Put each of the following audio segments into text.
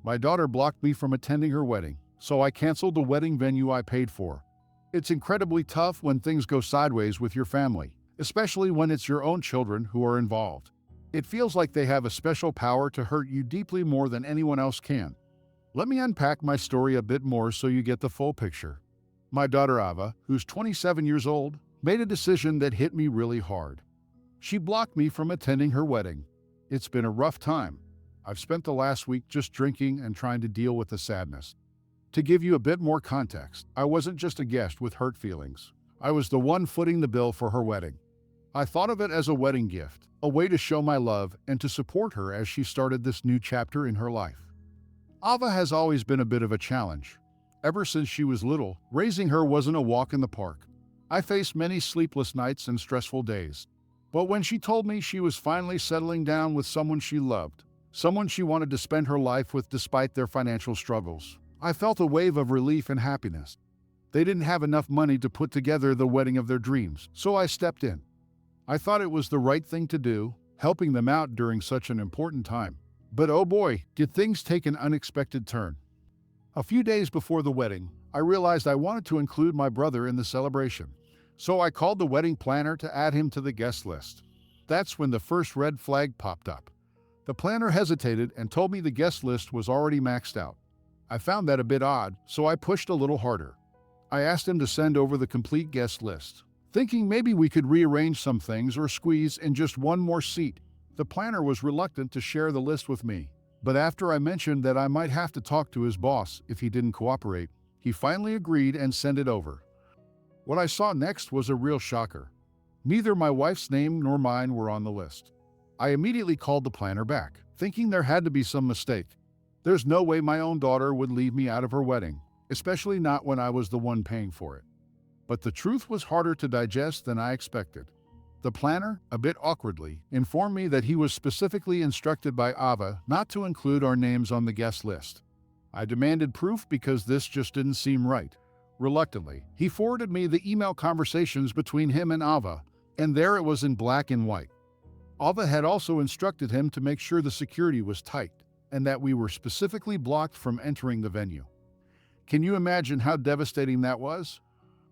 My daughter blocked me from attending her wedding, so I canceled the wedding venue I paid for. It's incredibly tough when things go sideways with your family, especially when it's your own children who are involved. It feels like they have a special power to hurt you deeply more than anyone else can. Let me unpack my story a bit more so you get the full picture. My daughter Ava, who's 27 years old, made a decision that hit me really hard. She blocked me from attending her wedding. It's been a rough time. I've spent the last week just drinking and trying to deal with the sadness. To give you a bit more context, I wasn't just a guest with hurt feelings. I was the one footing the bill for her wedding. I thought of it as a wedding gift, a way to show my love and to support her as she started this new chapter in her life. Ava has always been a bit of a challenge. Ever since she was little, raising her wasn't a walk in the park. I faced many sleepless nights and stressful days. But when she told me she was finally settling down with someone she loved, someone she wanted to spend her life with despite their financial struggles, I felt a wave of relief and happiness. They didn't have enough money to put together the wedding of their dreams, so I stepped in. I thought it was the right thing to do, helping them out during such an important time. But oh boy, did things take an unexpected turn. A few days before the wedding, I realized I wanted to include my brother in the celebration. So I called the wedding planner to add him to the guest list. That's when the first red flag popped up. The planner hesitated and told me the guest list was already maxed out. I found that a bit odd, so I pushed a little harder. I asked him to send over the complete guest list, thinking maybe we could rearrange some things or squeeze in just one more seat. The planner was reluctant to share the list with me, but after I mentioned that I might have to talk to his boss if he didn't cooperate, he finally agreed and sent it over. What I saw next was a real shocker. Neither my wife's name nor mine were on the list. I immediately called the planner back, thinking there had to be some mistake. There's no way my own daughter would leave me out of her wedding, especially not when I was the one paying for it. But the truth was harder to digest than I expected. The planner, a bit awkwardly, informed me that he was specifically instructed by Ava not to include our names on the guest list. I demanded proof because this just didn't seem right. Reluctantly, he forwarded me the email conversations between him and Ava, and there it was in black and white. Ava had also instructed him to make sure the security was tight, and that we were specifically blocked from entering the venue. Can you imagine how devastating that was?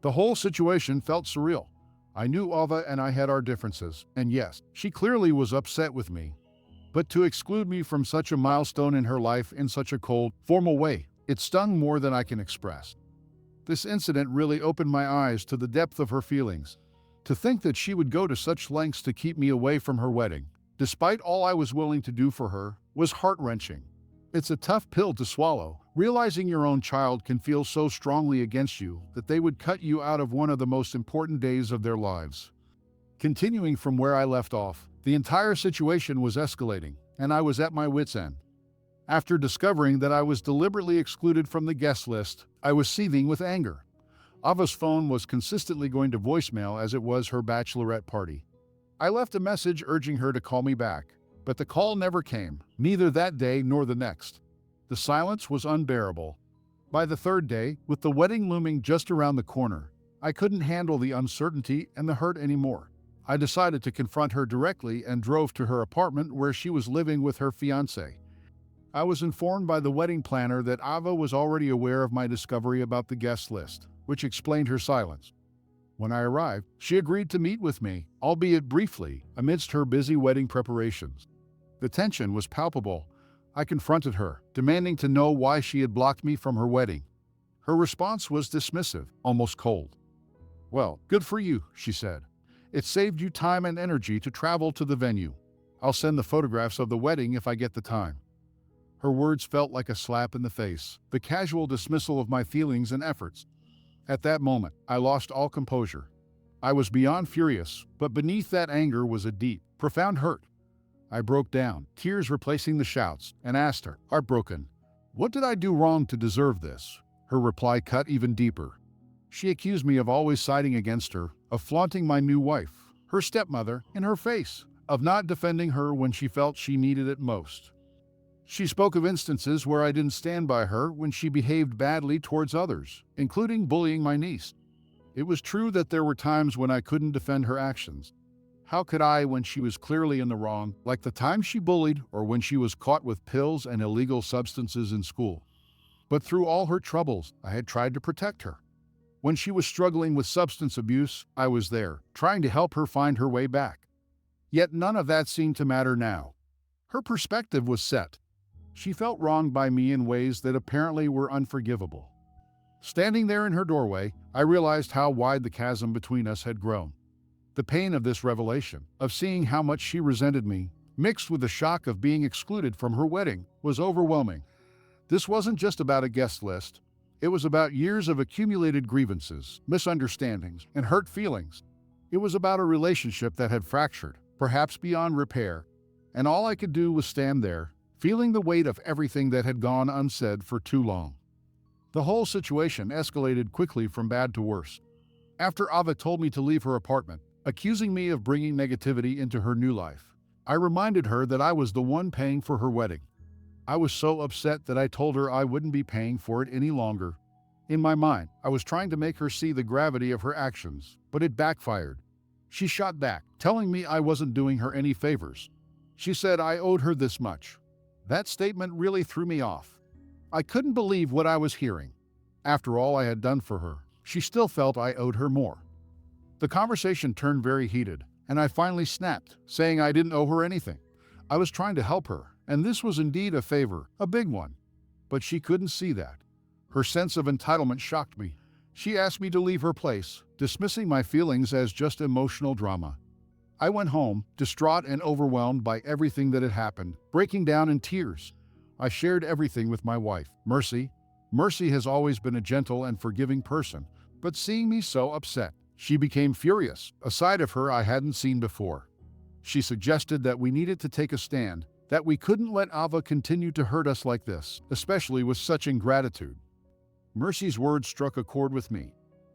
The whole situation felt surreal. I knew Ava and I had our differences, and yes, she clearly was upset with me. But to exclude me from such a milestone in her life in such a cold, formal way, it stung more than I can express. This incident really opened my eyes to the depth of her feelings. To think that she would go to such lengths to keep me away from her wedding, despite all I was willing to do for her, was heart-wrenching. It's a tough pill to swallow, realizing your own child can feel so strongly against you that they would cut you out of one of the most important days of their lives. Continuing from where I left off, the entire situation was escalating, and I was at my wit's end. After discovering that I was deliberately excluded from the guest list, I was seething with anger. Ava's phone was consistently going to voicemail as it was her bachelorette party. I left a message urging her to call me back, but the call never came, neither that day nor the next. The silence was unbearable. By the third day, with the wedding looming just around the corner, I couldn't handle the uncertainty and the hurt anymore. I decided to confront her directly and drove to her apartment where she was living with her fiancé. I was informed by the wedding planner that Ava was already aware of my discovery about the guest list, which explained her silence. When I arrived, she agreed to meet with me, albeit briefly, amidst her busy wedding preparations. The tension was palpable. I confronted her, demanding to know why she had blocked me from her wedding. Her response was dismissive, almost cold. "Well, good for you," she said. "It saved you time and energy to travel to the venue. I'll send the photographs of the wedding if I get the time." Her words felt like a slap in the face, the casual dismissal of my feelings and efforts. At that moment, I lost all composure. I was beyond furious, but beneath that anger was a deep, profound hurt. I broke down, tears replacing the shouts, and asked her, heartbroken, "What did I do wrong to deserve this?" Her reply cut even deeper. She accused me of always siding against her, of flaunting my new wife, her stepmother, in her face, of not defending her when she felt she needed it most. She spoke of instances where I didn't stand by her when she behaved badly towards others, including bullying my niece. It was true that there were times when I couldn't defend her actions. How could I when she was clearly in the wrong, like the time she bullied or when she was caught with pills and illegal substances in school? But through all her troubles, I had tried to protect her. When she was struggling with substance abuse, I was there, trying to help her find her way back. Yet none of that seemed to matter now. Her perspective was set. She felt wronged by me in ways that apparently were unforgivable. Standing there in her doorway, I realized how wide the chasm between us had grown. The pain of this revelation, of seeing how much she resented me, mixed with the shock of being excluded from her wedding, was overwhelming. This wasn't just about a guest list. It was about years of accumulated grievances, misunderstandings, and hurt feelings. It was about a relationship that had fractured, perhaps beyond repair, and all I could do was stand there, feeling the weight of everything that had gone unsaid for too long. The whole situation escalated quickly from bad to worse. After Ava told me to leave her apartment, accusing me of bringing negativity into her new life, I reminded her that I was the one paying for her wedding. I was so upset that I told her I wouldn't be paying for it any longer. In my mind, I was trying to make her see the gravity of her actions, but it backfired. She shot back, telling me I wasn't doing her any favors. She said I owed her this much. That statement really threw me off. I couldn't believe what I was hearing. After all I had done for her, she still felt I owed her more. The conversation turned very heated, and I finally snapped, saying I didn't owe her anything. I was trying to help her, and this was indeed a favor, a big one. But she couldn't see that. Her sense of entitlement shocked me. She asked me to leave her place, dismissing my feelings as just emotional drama. I went home, distraught and overwhelmed by everything that had happened, breaking down in tears. I shared everything with my wife, Mercy. Mercy has always been a gentle and forgiving person, but seeing me so upset, she became furious, a side of her I hadn't seen before. She suggested that we needed to take a stand, that we couldn't let Ava continue to hurt us like this, especially with such ingratitude. Mercy's words struck a chord with me.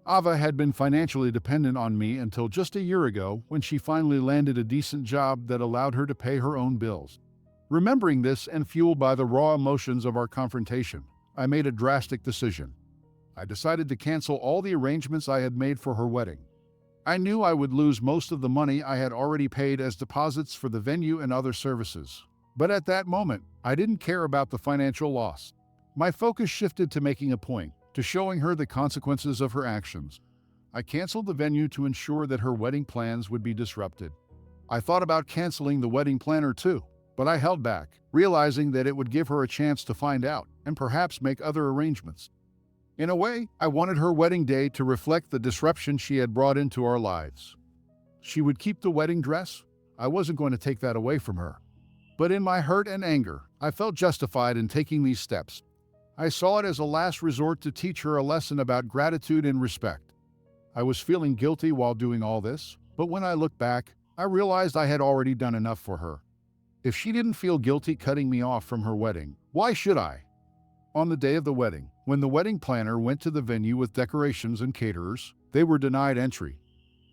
Ava had been financially dependent on me until just a year ago when she finally landed a decent job that allowed her to pay her own bills. Remembering this and fueled by the raw emotions of our confrontation, I made a drastic decision. I decided to cancel all the arrangements I had made for her wedding. I knew I would lose most of the money I had already paid as deposits for the venue and other services. But at that moment, I didn't care about the financial loss. My focus shifted to making a point, to showing her the consequences of her actions. I canceled the venue to ensure that her wedding plans would be disrupted. I thought about canceling the wedding planner too, but I held back, realizing that it would give her a chance to find out and perhaps make other arrangements. In a way, I wanted her wedding day to reflect the disruption she had brought into our lives. She would keep the wedding dress. I wasn't going to take that away from her. But in my hurt and anger, I felt justified in taking these steps. I saw it as a last resort to teach her a lesson about gratitude and respect. I was feeling guilty while doing all this, but when I looked back, I realized I had already done enough for her. If she didn't feel guilty cutting me off from her wedding, why should I? On the day of the wedding, when the wedding planner went to the venue with decorations and caterers, they were denied entry.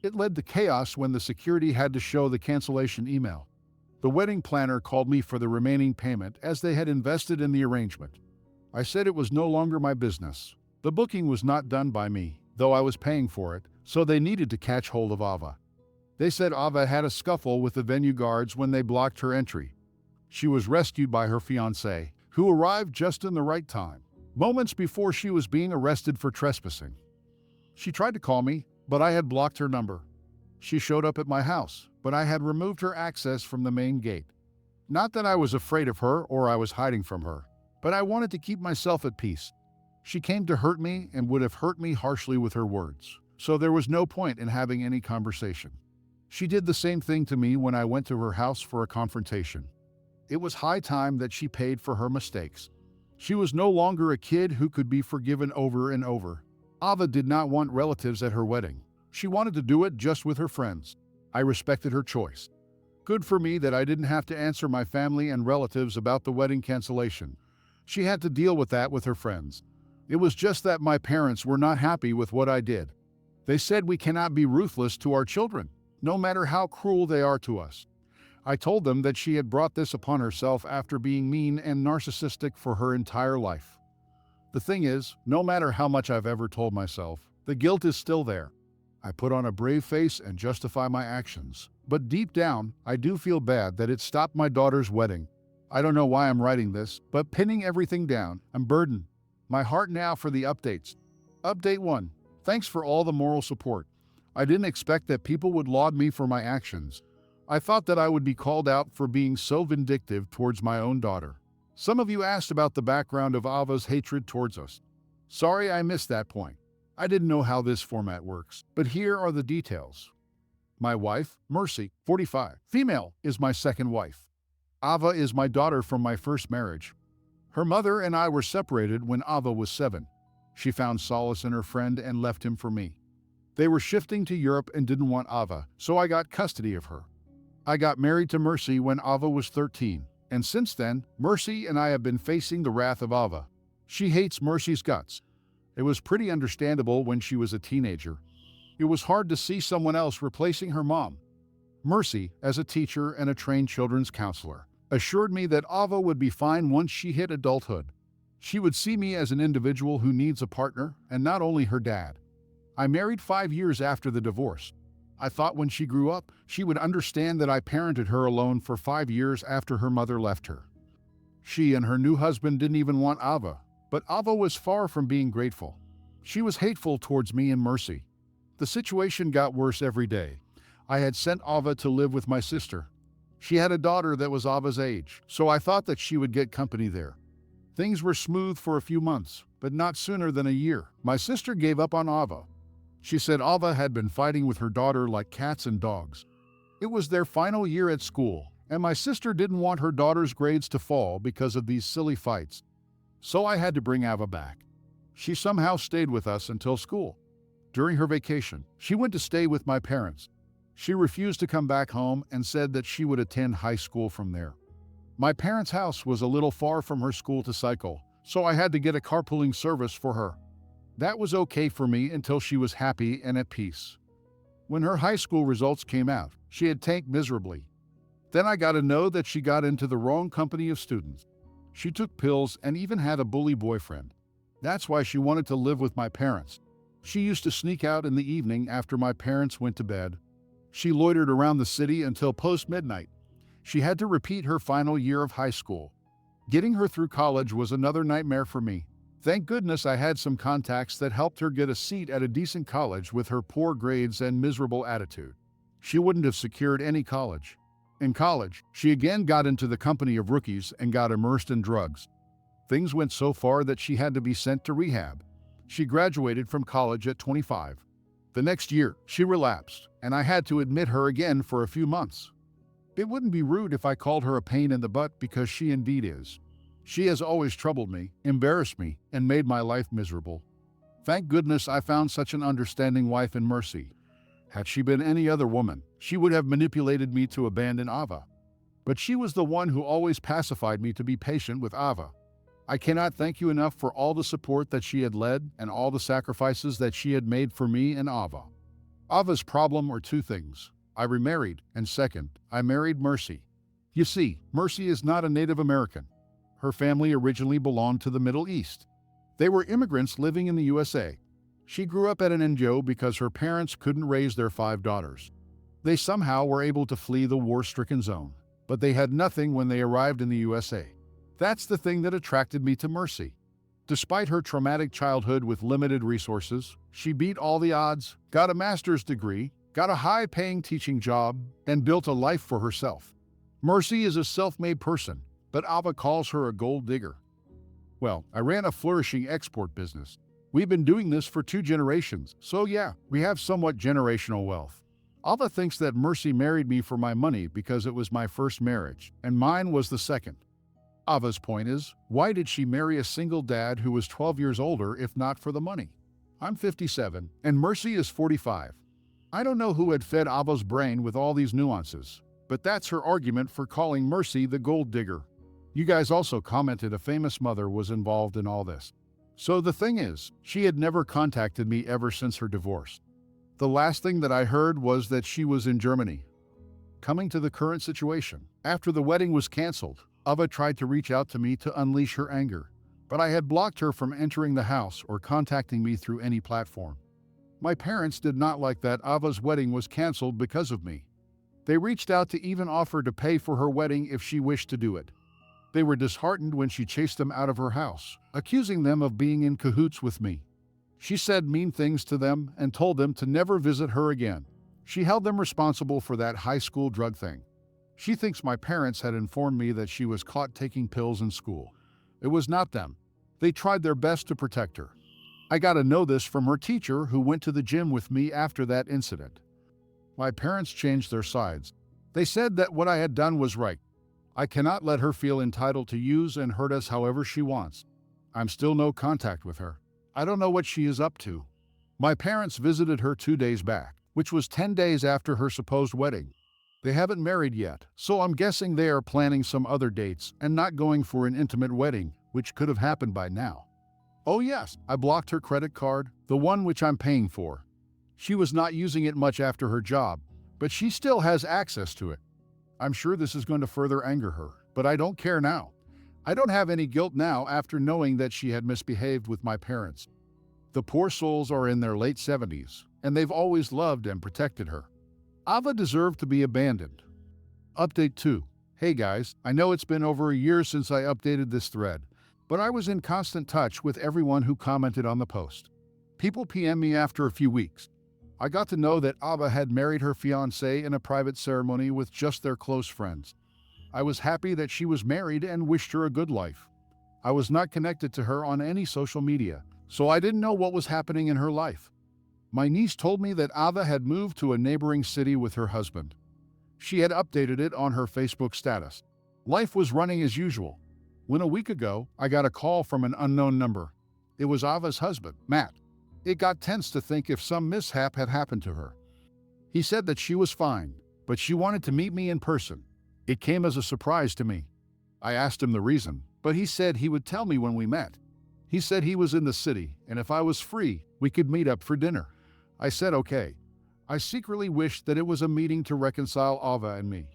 It led to chaos when the security had to show the cancellation email. The wedding planner called me for the remaining payment as they had invested in the arrangement. I said it was no longer my business. The booking was not done by me, though I was paying for it, so they needed to catch hold of Ava. They said Ava had a scuffle with the venue guards when they blocked her entry. She was rescued by her fiancé, who arrived just in the right time, moments before she was being arrested for trespassing. She tried to call me, but I had blocked her number. She showed up at my house, but I had removed her access from the main gate. Not that I was afraid of her or I was hiding from her, but I wanted to keep myself at peace. She came to hurt me and would have hurt me harshly with her words, so there was no point in having any conversation. She did the same thing to me when I went to her house for a confrontation. It was high time that she paid for her mistakes. She was no longer a kid who could be forgiven over and over. Ava did not want relatives at her wedding. She wanted to do it just with her friends. I respected her choice. Good for me that I didn't have to answer my family and relatives about the wedding cancellation. She had to deal with that with her friends. It was just that my parents were not happy with what I did. They said we cannot be ruthless to our children, no matter how cruel they are to us. I told them that she had brought this upon herself after being mean and narcissistic for her entire life. The thing is, no matter how much I've ever told myself, the guilt is still there. I put on a brave face and justify my actions. But deep down, I do feel bad that it stopped my daughter's wedding. I don't know why I'm writing this, but pinning everything down, I'm burdened. My heart now for the updates. Update 1. Thanks for all the moral support. I didn't expect that people would laud me for my actions. I thought that I would be called out for being so vindictive towards my own daughter. Some of you asked about the background of Ava's hatred towards us. Sorry I missed that point. I didn't know how this format works, but here are the details. My wife, Mercy, 45, female, is my second wife. Ava is my daughter from my first marriage. Her mother and I were separated when Ava was 7. She found solace in her friend and left him for me. They were shifting to Europe and didn't want Ava, so I got custody of her. I got married to Mercy when Ava was 13, and since then, Mercy and I have been facing the wrath of Ava. She hates Mercy's guts. It was pretty understandable when she was a teenager. It was hard to see someone else replacing her mom. Mercy, as a teacher and a trained children's counselor, assured me that Ava would be fine once she hit adulthood. She would see me as an individual who needs a partner, and not only her dad. I married 5 years after the divorce. I thought when she grew up, she would understand that I parented her alone for 5 years after her mother left her. She and her new husband didn't even want Ava, but Ava was far from being grateful. She was hateful towards me and Mercy. The situation got worse every day. I had sent Ava to live with my sister. She had a daughter that was Ava's age, so I thought that she would get company there. Things were smooth for a few months, but not sooner than a year. My sister gave up on Ava. She said Ava had been fighting with her daughter like cats and dogs. It was their final year at school, and my sister didn't want her daughter's grades to fall because of these silly fights. So I had to bring Ava back. She somehow stayed with us until school. During her vacation, she went to stay with my parents. She refused to come back home and said that she would attend high school from there. My parents' house was a little far from her school to cycle, so I had to get a carpooling service for her. That was okay for me until she was happy and at peace. When her high school results came out, she had tanked miserably. Then I got to know that she got into the wrong company of students. She took pills and even had a bully boyfriend. That's why she wanted to live with my parents. She used to sneak out in the evening after my parents went to bed. She loitered around the city until post-midnight. She had to repeat her final year of high school. Getting her through college was another nightmare for me. Thank goodness I had some contacts that helped her get a seat at a decent college with her poor grades and miserable attitude. She wouldn't have secured any college. In college, she again got into the company of rookies and got immersed in drugs. Things went so far that she had to be sent to rehab. She graduated from college at 25. The next year, she relapsed, and I had to admit her again for a few months. It wouldn't be rude if I called her a pain in the butt because she indeed is. She has always troubled me, embarrassed me, and made my life miserable. Thank goodness I found such an understanding wife in Mercy. Had she been any other woman, she would have manipulated me to abandon Ava. But she was the one who always pacified me to be patient with Ava. I cannot thank you enough for all the support that she had led and all the sacrifices that she had made for me and Ava. Ava's problem were two things. I remarried, and second, I married Mercy. You see, Mercy is not a Native American. Her family originally belonged to the Middle East. They were immigrants living in the USA. She grew up at an NGO because her parents couldn't raise their 5 daughters. They somehow were able to flee the war-stricken zone, but they had nothing when they arrived in the USA. That's the thing that attracted me to Mercy. Despite her traumatic childhood with limited resources, she beat all the odds, got a master's degree, got a high-paying teaching job, and built a life for herself. Mercy is a self-made person, but Ava calls her a gold digger. Well, I ran a flourishing export business. We've been doing this for 2 generations, so yeah, we have somewhat generational wealth. Ava thinks that Mercy married me for my money because it was my first marriage, and mine was the second. Ava's point is, why did she marry a single dad who was 12 years older if not for the money? I'm 57, and Mercy is 45. I don't know who had fed Ava's brain with all these nuances, but that's her argument for calling Mercy the gold digger. You guys also commented a famous mother was involved in all this. So the thing is, she had never contacted me ever since her divorce. The last thing that I heard was that she was in Germany. Coming to the current situation, after the wedding was canceled, Ava tried to reach out to me to unleash her anger, but I had blocked her from entering the house or contacting me through any platform. My parents did not like that Ava's wedding was canceled because of me. They reached out to even offer to pay for her wedding if she wished to do it. They were disheartened when she chased them out of her house, accusing them of being in cahoots with me. She said mean things to them and told them to never visit her again. She held them responsible for that high school drug thing. She thinks my parents had informed me that she was caught taking pills in school. It was not them. They tried their best to protect her. I got to know this from her teacher who went to the gym with me after that incident. My parents changed their sides. They said that what I had done was right. I cannot let her feel entitled to use and hurt us however she wants. I'm still no contact with her. I don't know what she is up to. My parents visited her 2 days back, which was 10 days after her supposed wedding. They haven't married yet, so I'm guessing they are planning some other dates and not going for an intimate wedding, which could have happened by now. Oh yes, I blocked her credit card, the one which I'm paying for. She was not using it much after her job, but she still has access to it. I'm sure this is going to further anger her, but I don't care now. I don't have any guilt now after knowing that she had misbehaved with my parents. The poor souls are in their late 70s, and they've always loved and protected her. Ava deserved to be abandoned. Update 2. Hey guys, I know it's been over a year since I updated this thread, but I was in constant touch with everyone who commented on the post. People PM me after a few weeks. I got to know that Ava had married her fiancé in a private ceremony with just their close friends. I was happy that she was married and wished her a good life. I was not connected to her on any social media, so I didn't know what was happening in her life. My niece told me that Ava had moved to a neighboring city with her husband. She had updated it on her Facebook status. Life was running as usual. When a week ago, I got a call from an unknown number. It was Ava's husband, Matt. It got tense to think if some mishap had happened to her. He said that she was fine, but she wanted to meet me in person. It came as a surprise to me. I asked him the reason, but he said he would tell me when we met. He said he was in the city, and if I was free, we could meet up for dinner. I said okay. I secretly wished that it was a meeting to reconcile Ava and me.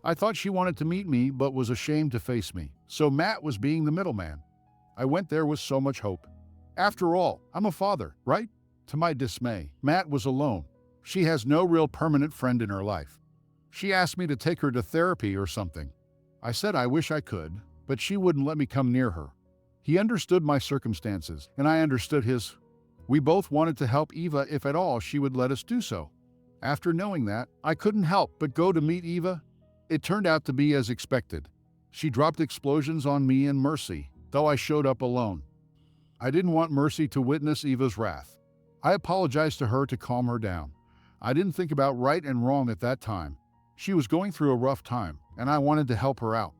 I thought she wanted to meet me but was ashamed to face me, so Matt was being the middleman. I went there with so much hope. After all, I'm a father, right? To my dismay, Matt was alone. She has no real permanent friend in her life. She asked me to take her to therapy or something. I said I wish I could, but she wouldn't let me come near her. He understood my circumstances, and I understood his. We both wanted to help Eva if at all she would let us do so. After knowing that, I couldn't help but go to meet Eva. It turned out to be as expected. She dropped explosions on me and Mercy, though I showed up alone. I didn't want Mercy to witness Eva's wrath. I apologized to her to calm her down. I didn't think about right and wrong at that time. She was going through a rough time, and I wanted to help her out.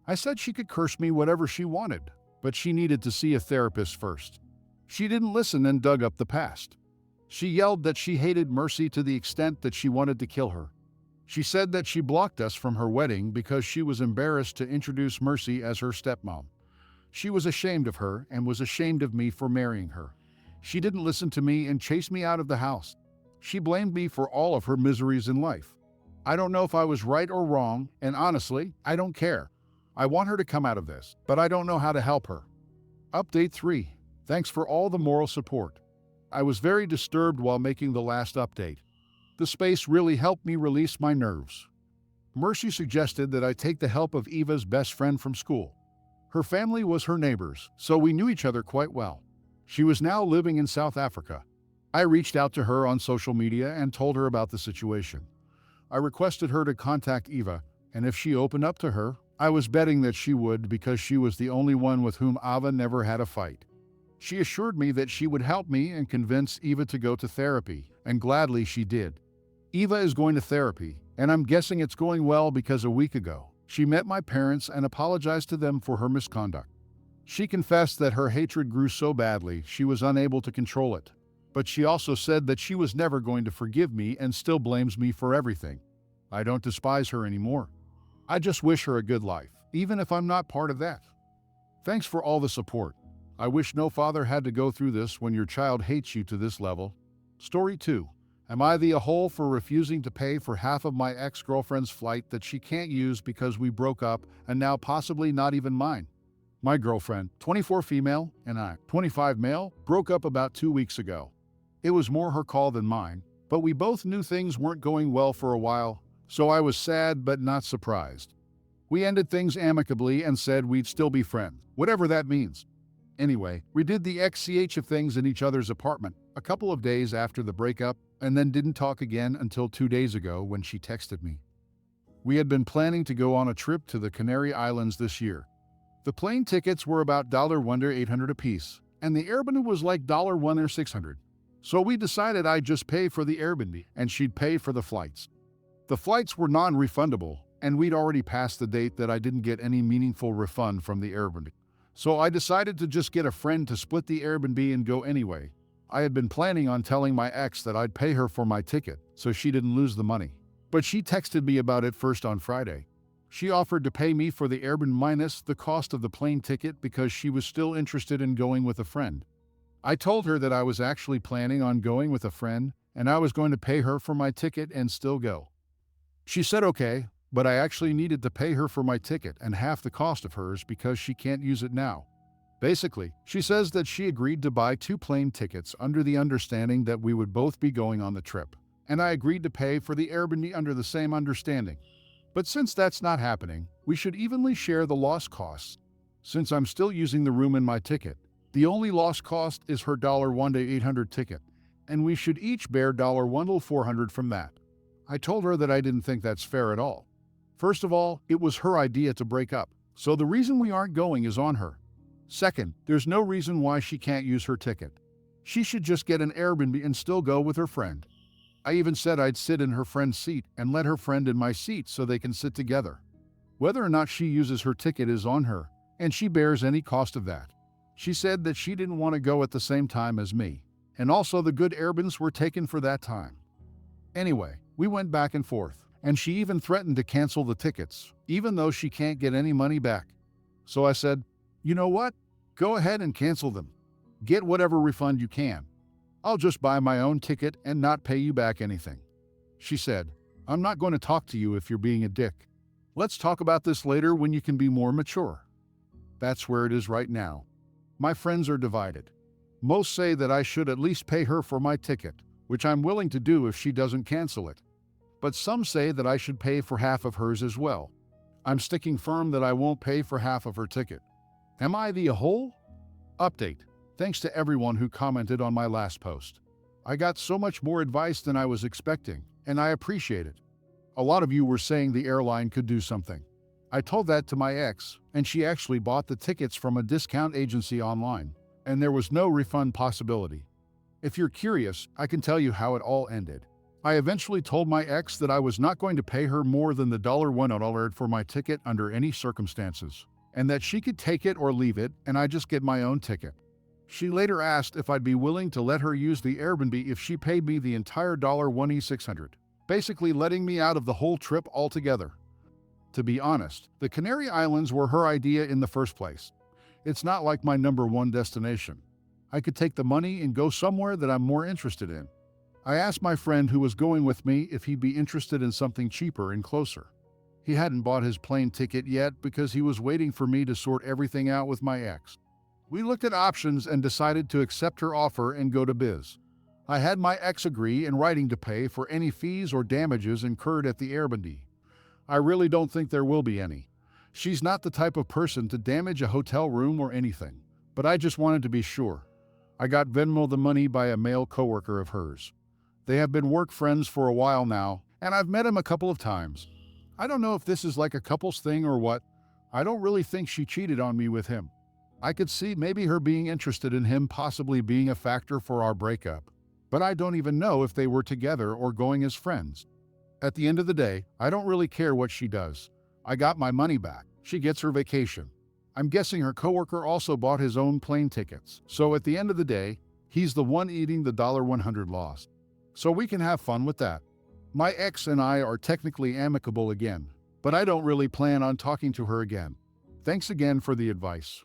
I said she could curse me whatever she wanted, but she needed to see a therapist first. She didn't listen and dug up the past. She yelled that she hated Mercy to the extent that she wanted to kill her. She said that she blocked us from her wedding because she was embarrassed to introduce Mercy as her stepmom. She was ashamed of her and was ashamed of me for marrying her. She didn't listen to me and chased me out of the house. She blamed me for all of her miseries in life. I don't know if I was right or wrong, and honestly, I don't care. I want her to come out of this, but I don't know how to help her. Update 3. Thanks for all the moral support. I was very disturbed while making the last update. The space really helped me release my nerves. Mercy suggested that I take the help of Eva's best friend from school. Her family was her neighbors, so we knew each other quite well. She was now living in South Africa. I reached out to her on social media and told her about the situation. I requested her to contact Eva, and if she opened up to her, I was betting that she would because she was the only one with whom Ava never had a fight. She assured me that she would help me and convince Eva to go to therapy, and gladly she did. Eva is going to therapy, and I'm guessing it's going well because a week ago, she met my parents and apologized to them for her misconduct. She confessed that her hatred grew so badly she was unable to control it. But she also said that she was never going to forgive me and still blames me for everything. I don't despise her anymore. I just wish her a good life, even if I'm not part of that. Thanks for all the support. I wish no father had to go through this when your child hates you to this level. Story 2. Am I the a-hole for refusing to pay for half of my ex-girlfriend's flight that she can't use because we broke up and now possibly not even mine? My girlfriend, 24 female, and I, 25 male, broke up about 2 weeks ago. It was more her call than mine, but we both knew things weren't going well for a while, so I was sad but not surprised. We ended things amicably and said we'd still be friends, whatever that means. Anyway, we did the XCH of things in each other's apartment a couple of days after the breakup, and then didn't talk again until 2 days ago when she texted me. We had been planning to go on a trip to the Canary Islands this year. The plane tickets were about $800 apiece, and the Airbnb was like $600. So we decided I'd just pay for the Airbnb and she'd pay for the flights. The flights were non-refundable, and we'd already passed the date that I didn't get any meaningful refund from the Airbnb. So I decided to just get a friend to split the Airbnb and go anyway. I had been planning on telling my ex that I'd pay her for my ticket, so she didn't lose the money. But she texted me about it first on Friday. She offered to pay me for the Airbnb minus the cost of the plane ticket because she was still interested in going with a friend. I told her that I was actually planning on going with a friend and I was going to pay her for my ticket and still go. She said okay, but I actually needed to pay her for my ticket and half the cost of hers because she can't use it now. Basically, she says that she agreed to buy 2 plane tickets under the understanding that we would both be going on the trip, and I agreed to pay for the Airbnb under the same understanding. But since that's not happening, we should evenly share the lost costs. Since I'm still using the room in my ticket, the only lost cost is her $800 ticket, and we should each bear $400 from that. I told her that I didn't think that's fair at all. First of all, it was her idea to break up, so the reason we aren't going is on her. Second, there's no reason why she can't use her ticket. She should just get an Airbnb and still go with her friend. I even said I'd sit in her friend's seat and let her friend in my seat so they can sit together. Whether or not she uses her ticket is on her, and she bears any cost of that. She said that she didn't want to go at the same time as me, and also the good Airbnbs were taken for that time. Anyway, we went back and forth, and she even threatened to cancel the tickets, even though she can't get any money back. So I said, you know what? Go ahead and cancel them. Get whatever refund you can. I'll just buy my own ticket and not pay you back anything. She said, I'm not going to talk to you if you're being a dick. Let's talk about this later when you can be more mature. That's where it is right now. My friends are divided. Most say that I should at least pay her for my ticket, which I'm willing to do if she doesn't cancel it. But some say that I should pay for half of hers as well. I'm sticking firm that I won't pay for half of her ticket. Am I the a-hole? Update. Thanks to everyone who commented on my last post. I got so much more advice than I was expecting, and I appreciate it. A lot of you were saying the airline could do something. I told that to my ex, and she actually bought the tickets from a discount agency online, and there was no refund possibility. If you're curious, I can tell you how it all ended. I eventually told my ex that I was not going to pay her more than the $1 for my ticket under any circumstances, and that she could take it or leave it, and I just get my own ticket. She later asked if I'd be willing to let her use the Airbnb if she paid me the entire $600, basically letting me out of the whole trip altogether. To be honest, the Canary Islands were her idea in the first place. It's not like my #1 destination. I could take the money and go somewhere that I'm more interested in. I asked my friend who was going with me if he'd be interested in something cheaper and closer. He hadn't bought his plane ticket yet because he was waiting for me to sort everything out with my ex. We looked at options and decided to accept her offer and go to Biz. I had my ex agree in writing to pay for any fees or damages incurred at the Airbnb. I really don't think there will be any. She's not the type of person to damage a hotel room or anything, but I just wanted to be sure. I got Venmo the money by a male coworker of hers. They have been work friends for a while now, and I've met him a couple of times. I don't know if this is like a couples thing or what. I don't really think she cheated on me with him. I could see maybe her being interested in him possibly being a factor for our breakup, but I don't even know if they were together or going as friends. At the end of the day, I don't really care what she does. I got my money back. She gets her vacation. I'm guessing her coworker also bought his own plane tickets, so at the end of the day, he's the one eating the $100 loss. So we can have fun with that. My ex and I are technically amicable again, but I don't really plan on talking to her again. Thanks again for the advice.